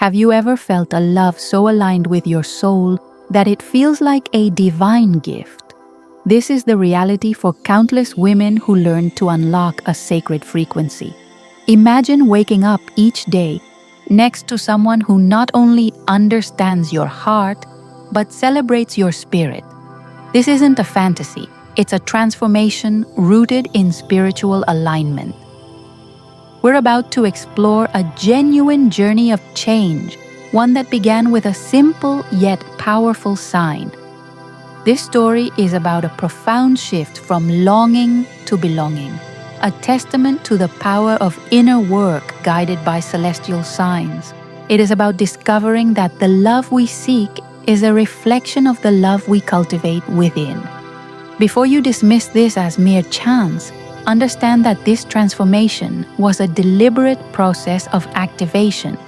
Have you ever felt a love so aligned with your soul that it feels like a divine gift? This is the reality for countless women who learn to unlock a sacred frequency. Imagine waking up each day next to someone who not only understands your heart, but celebrates your spirit. This isn't a fantasy, it's a transformation rooted in spiritual alignment. We're about to explore a genuine journey of change, one that began with a simple yet powerful sign. This story is about a profound shift from longing to belonging, a testament to the power of inner work guided by celestial signs. It is about discovering that the love we seek is a reflection of the love we cultivate within. Before you dismiss this as mere chance, understand that this transformation was a deliberate process of activation.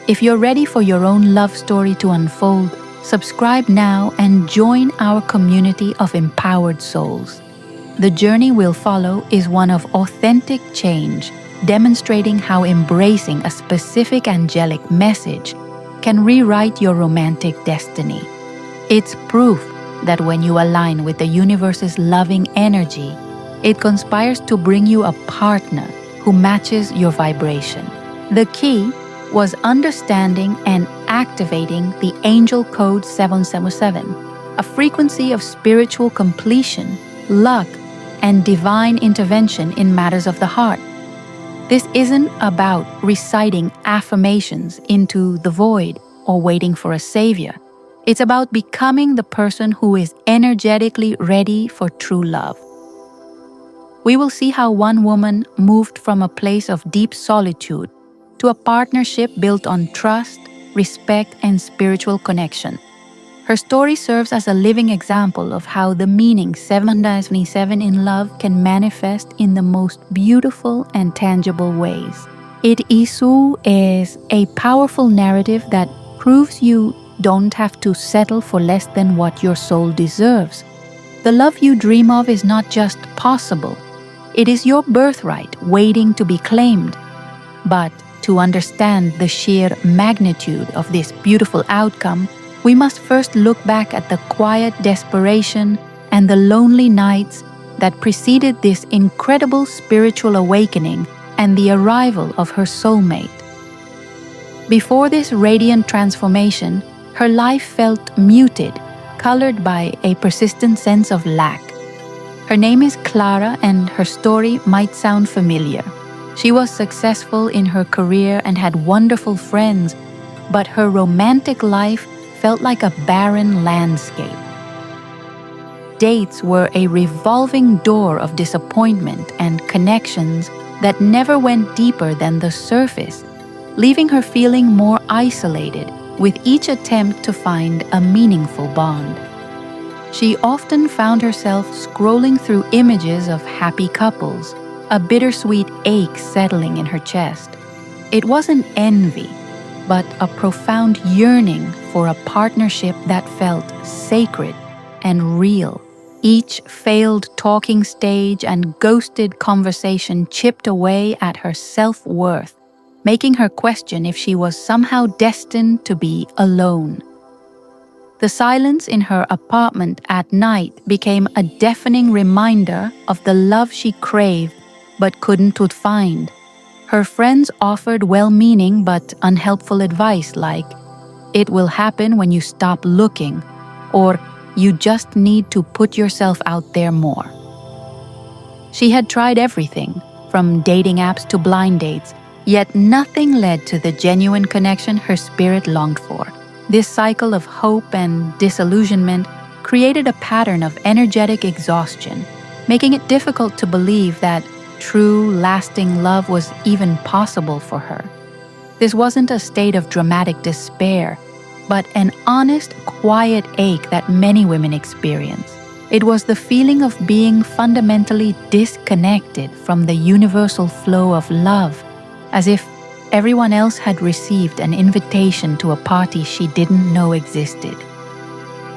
If you're ready for your own love story to unfold, subscribe now and join our community of empowered souls. The journey we'll follow is one of authentic change, demonstrating how embracing a specific angelic message can rewrite your romantic destiny. It's proof that when you align with the universe's loving energy, it conspires to bring you a partner who matches your vibration. The key was understanding and activating the Angel Code 777, a frequency of spiritual completion, luck, and divine intervention in matters of the heart. This isn't about reciting affirmations into the void or waiting for a savior. It's about becoming the person who is energetically ready for true love. We will see how one woman moved from a place of deep solitude to a partnership built on trust, respect, and spiritual connection. Her story serves as a living example of how the meaning 777 in love can manifest in the most beautiful and tangible ways. It Isu is a powerful narrative that proves you don't have to settle for less than what your soul deserves. The love you dream of is not just possible. It is your birthright waiting to be claimed. But to understand the sheer magnitude of this beautiful outcome, we must first look back at the quiet desperation and the lonely nights that preceded this incredible spiritual awakening and the arrival of her soulmate. Before this radiant transformation, her life felt muted, colored by a persistent sense of lack. Her name is Clara, and her story might sound familiar. She was successful in her career and had wonderful friends, but her romantic life felt like a barren landscape. Dates were a revolving door of disappointment and connections that never went deeper than the surface, leaving her feeling more isolated with each attempt to find a meaningful bond. She often found herself scrolling through images of happy couples, a bittersweet ache settling in her chest. It wasn't envy, but a profound yearning for a partnership that felt sacred and real. Each failed talking stage and ghosted conversation chipped away at her self-worth, making her question if she was somehow destined to be alone. The silence in her apartment at night became a deafening reminder of the love she craved but couldn't find. Her friends offered well-meaning but unhelpful advice like, "It will happen when you stop looking," or "You just need to put yourself out there more." She had tried everything, from dating apps to blind dates, yet nothing led to the genuine connection her spirit longed for. This cycle of hope and disillusionment created a pattern of energetic exhaustion, making it difficult to believe that true, lasting love was even possible for her. This wasn't a state of dramatic despair, but an honest, quiet ache that many women experience. It was the feeling of being fundamentally disconnected from the universal flow of love, as if everyone else had received an invitation to a party she didn't know existed.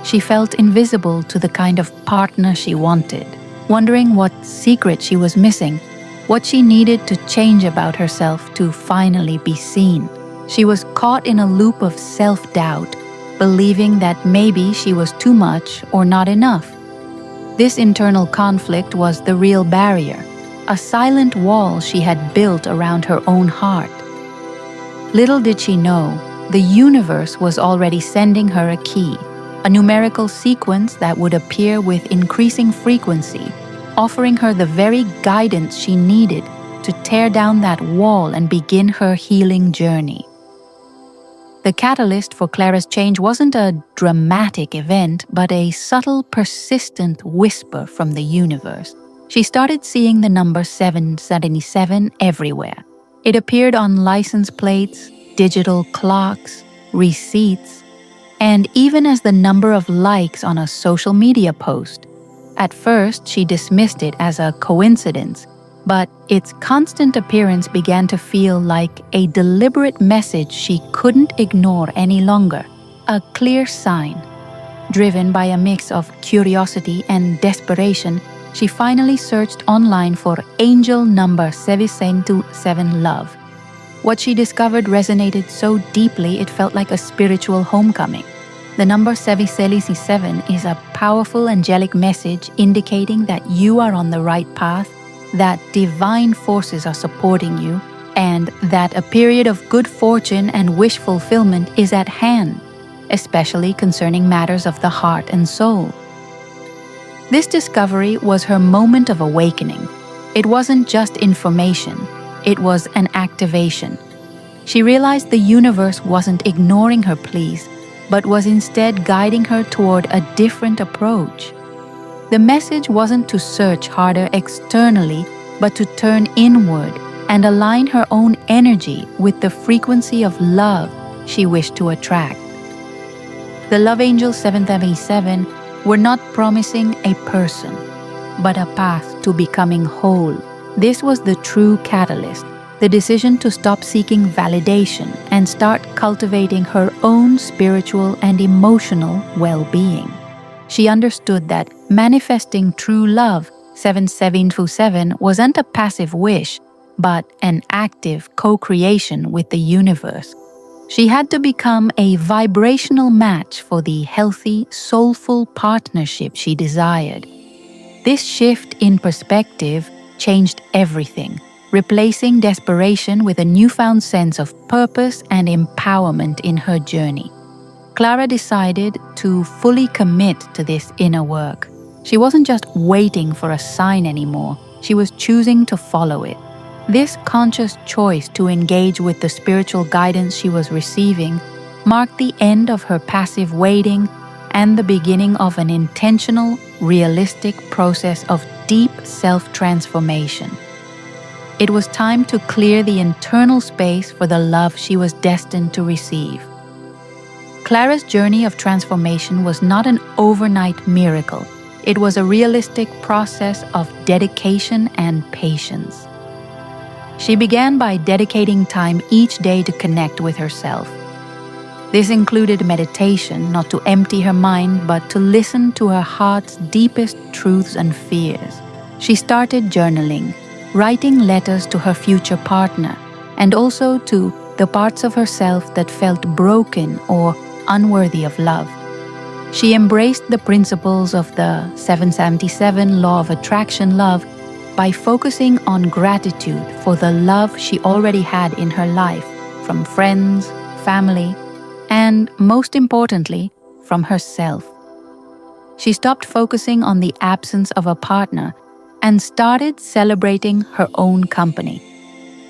She felt invisible to the kind of partner she wanted, wondering what secret she was missing, what she needed to change about herself to finally be seen. She was caught in a loop of self-doubt, believing that maybe she was too much or not enough. This internal conflict was the real barrier, a silent wall she had built around her own heart. Little did she know, the universe was already sending her a key, a numerical sequence that would appear with increasing frequency, offering her the very guidance she needed to tear down that wall and begin her healing journey. The catalyst for Clara's change wasn't a dramatic event, but a subtle, persistent whisper from the universe. She started seeing the number 777 everywhere. It appeared on license plates, digital clocks, receipts, and even as the number of likes on a social media post. At first, she dismissed it as a coincidence, but its constant appearance began to feel like a deliberate message she couldn't ignore any longer, a clear sign. Driven by a mix of curiosity and desperation, she finally searched online for angel number 727 love. What she discovered resonated so deeply it felt like a spiritual homecoming. The number 777 is a powerful angelic message indicating that you are on the right path, that divine forces are supporting you, and that a period of good fortune and wish fulfillment is at hand, especially concerning matters of the heart and soul. This discovery was her moment of awakening. It wasn't just information, it was an activation. She realized the universe wasn't ignoring her pleas, but was instead guiding her toward a different approach. The message wasn't to search harder externally, but to turn inward and align her own energy with the frequency of love she wished to attract. The Love Angel 777 were not promising a person, but a path to becoming whole. This was the true catalyst, the decision to stop seeking validation and start cultivating her own spiritual and emotional well-being. She understood that manifesting true love 727 wasn't a passive wish, but an active co-creation with the universe. She had to become a vibrational match for the healthy, soulful partnership she desired. This shift in perspective changed everything, replacing desperation with a newfound sense of purpose and empowerment in her journey. Clara decided to fully commit to this inner work. She wasn't just waiting for a sign anymore, she was choosing to follow it. This conscious choice to engage with the spiritual guidance she was receiving marked the end of her passive waiting and the beginning of an intentional, realistic process of deep self-transformation. It was time to clear the internal space for the love she was destined to receive. Clara's journey of transformation was not an overnight miracle. It was a realistic process of dedication and patience. She began by dedicating time each day to connect with herself. This included meditation, not to empty her mind, but to listen to her heart's deepest truths and fears. She started journaling, writing letters to her future partner, and also to the parts of herself that felt broken or unworthy of love. She embraced the principles of the 777 Law of Attraction love by focusing on gratitude for the love she already had in her life, from friends, family, and most importantly, from herself. She stopped focusing on the absence of a partner and started celebrating her own company.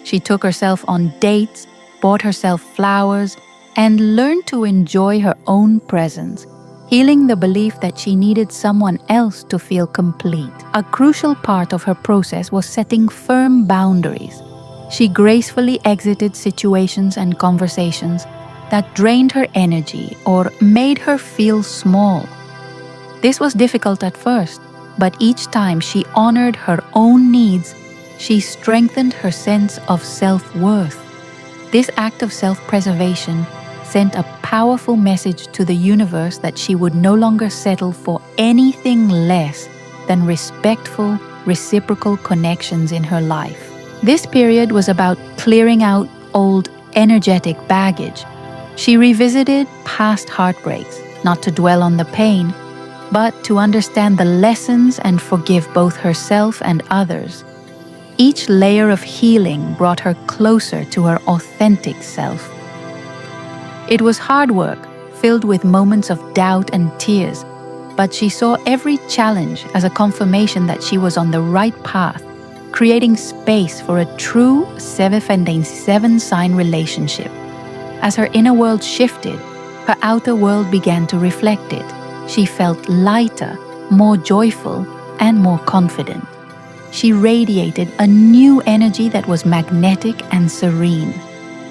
She took herself on dates, bought herself flowers, and learned to enjoy her own presence, healing the belief that she needed someone else to feel complete. A crucial part of her process was setting firm boundaries. She gracefully exited situations and conversations that drained her energy or made her feel small. This was difficult at first, but each time she honored her own needs, she strengthened her sense of self-worth. This act of self-preservation sent a powerful message to the universe that she would no longer settle for anything less than respectful, reciprocal connections in her life. This period was about clearing out old energetic baggage. She revisited past heartbreaks, not to dwell on the pain, but to understand the lessons and forgive both herself and others. Each layer of healing brought her closer to her authentic self. It was hard work, filled with moments of doubt and tears, but she saw every challenge as a confirmation that she was on the right path, creating space for a true 7 sign relationship. As her inner world shifted, her outer world began to reflect it. She felt lighter, more joyful, and more confident. She radiated a new energy that was magnetic and serene.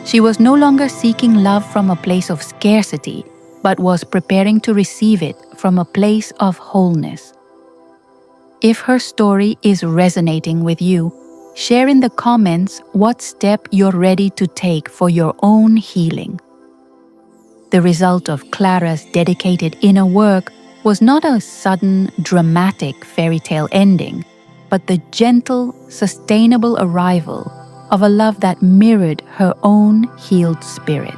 She was no longer seeking love from a place of scarcity, but was preparing to receive it from a place of wholeness. If her story is resonating with you, share in the comments what step you're ready to take for your own healing. The result of Clara's dedicated inner work was not a sudden, dramatic fairy tale ending, but the gentle, sustainable arrival of a love that mirrored her own healed spirit.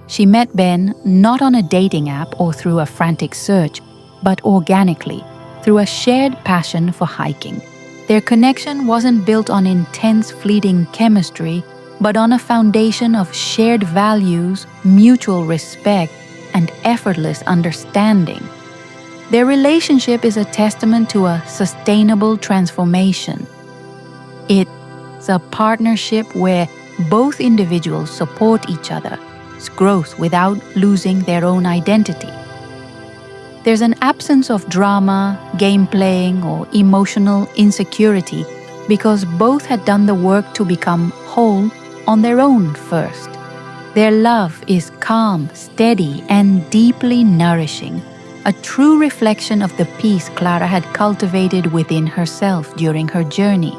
She met Ben not on a dating app or through a frantic search, but organically, through a shared passion for hiking. Their connection wasn't built on intense, fleeting chemistry, but on a foundation of shared values, mutual respect, and effortless understanding. Their relationship is a testament to a sustainable transformation. It's a partnership where both individuals support each other's growth without losing their own identity. There's an absence of drama, game playing, or emotional insecurity because both had done the work to become whole on their own first. Their love is calm, steady, and deeply nourishing, a true reflection of the peace Clara had cultivated within herself during her journey.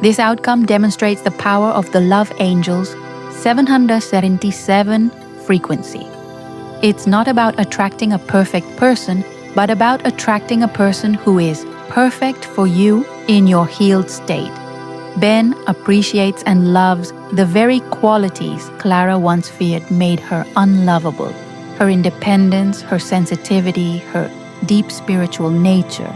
This outcome demonstrates the power of the Love Angel's 777 frequency. It's not about attracting a perfect person, but about attracting a person who is perfect for you in your healed state. Ben appreciates and loves the very qualities Clara once feared made her unlovable: her independence, her sensitivity, her deep spiritual nature.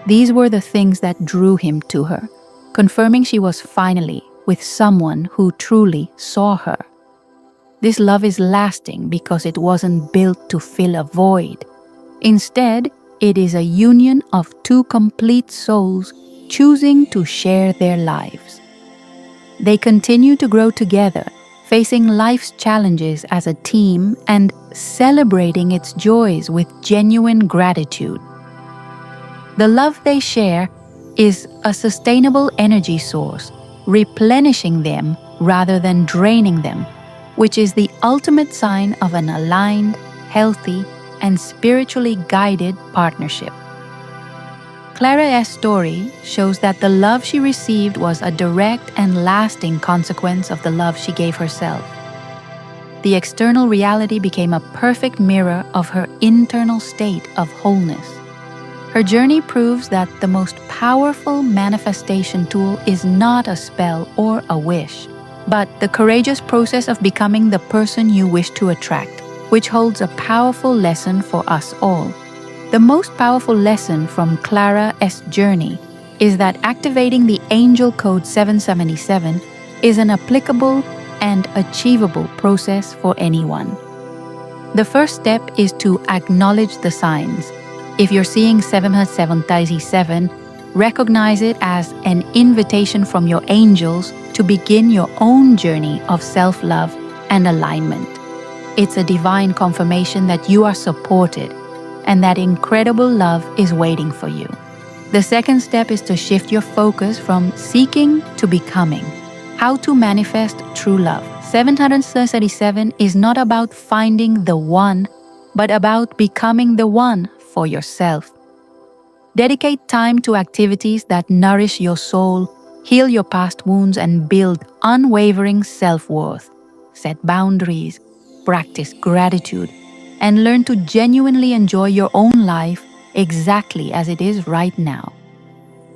These were the things that drew him to her, confirming she was finally with someone who truly saw her. This love is lasting because it wasn't built to fill a void. Instead, it is a union of two complete souls choosing to share their lives. They continue to grow together, facing life's challenges as a team and celebrating its joys with genuine gratitude. The love they share is a sustainable energy source, replenishing them rather than draining them, which is the ultimate sign of an aligned, healthy, and spiritually guided partnership. Clara's story shows that the love she received was a direct and lasting consequence of the love she gave herself. The external reality became a perfect mirror of her internal state of wholeness. Her journey proves that the most powerful manifestation tool is not a spell or a wish, but the courageous process of becoming the person you wish to attract, which holds a powerful lesson for us all. The most powerful lesson from Clara's journey is that activating the Angel Code 777 is an applicable and achievable process for anyone. The first step is to acknowledge the signs. If you're seeing 777, recognize it as an invitation from your angels to begin your own journey of self-love and alignment. It's a divine confirmation that you are supported and that incredible love is waiting for you. The second step is to shift your focus from seeking to becoming. How to manifest true love. 737 is not about finding the one, but about becoming the one for yourself. Dedicate time to activities that nourish your soul, heal your past wounds, and build unwavering self-worth. Set boundaries, practice gratitude, and learn to genuinely enjoy your own life exactly as it is right now.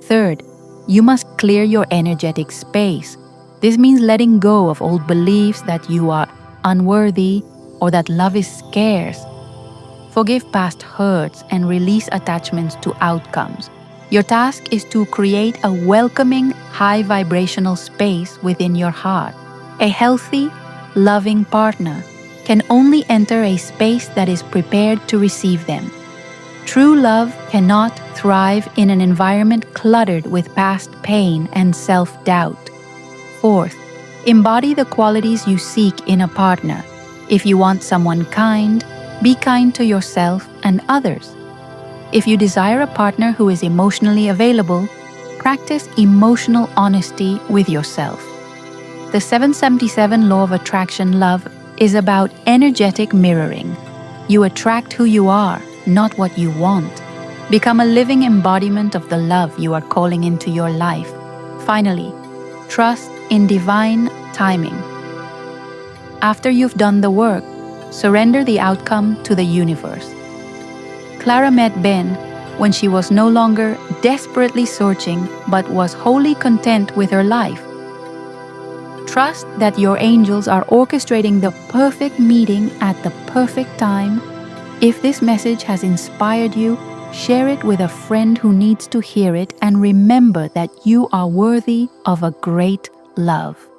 Third, you must clear your energetic space. This means letting go of old beliefs that you are unworthy or that love is scarce. Forgive past hurts and release attachments to outcomes. Your task is to create a welcoming, high vibrational space within your heart. A healthy, loving partner can only enter a space that is prepared to receive them. True love cannot thrive in an environment cluttered with past pain and self-doubt. Fourth, embody the qualities you seek in a partner. If you want someone kind, be kind to yourself and others. If you desire a partner who is emotionally available, practice emotional honesty with yourself. The 777 Law of Attraction Love is about energetic mirroring. You attract who you are, not what you want. Become a living embodiment of the love you are calling into your life. Finally, trust in divine timing. After you've done the work, surrender the outcome to the universe. Clara met Ben when she was no longer desperately searching but was wholly content with her life. Trust that your angels are orchestrating the perfect meeting at the perfect time. If this message has inspired you, share it with a friend who needs to hear it, and remember that you are worthy of a great love.